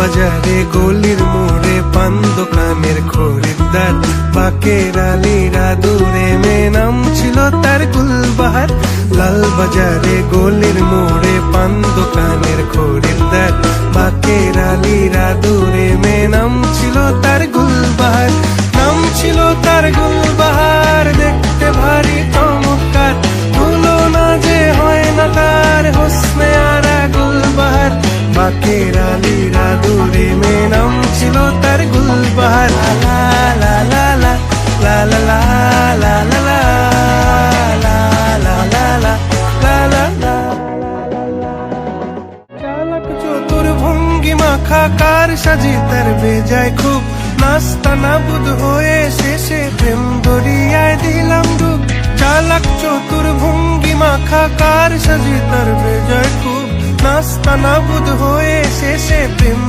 বাজারে গলির মোড়ে পান দোকানের খরিদ্দার, বাকের আলীরা দূরে মেয়ে নাম ছিল তার গুলবাহার। লাল বাজারে গলির মোড়ে পান দোকানের খরিদ্দার, বাকের আলীরা দূরে মেয়ে নাম ছিল তার গুলবাহার। নাম ছিল তার গুলবাহার, দেখতে ভারী চমৎকার, তুলনা যে হয় না তার হোসনে আরা গুলবাহার। বাকের আলীরা দূরে মেয়ে নাম ছিল তার গুলবাহার। লা লা লা লা লা লা লা লা লা লা লা লা লা লা লা। চালাক চতুর ভঙ্গিমা খাকার সাজি তার বেজায় খুব, নাস্তা নাবুদ হয়ে শেষে প্রেম দরিয়ায় দিলাম ডুব। চালাক চতুর ভঙ্গিমা খাকার সাজি তার বেজায় খুব, নাস্তা নাবুদ হয়ে শেষে প্রেম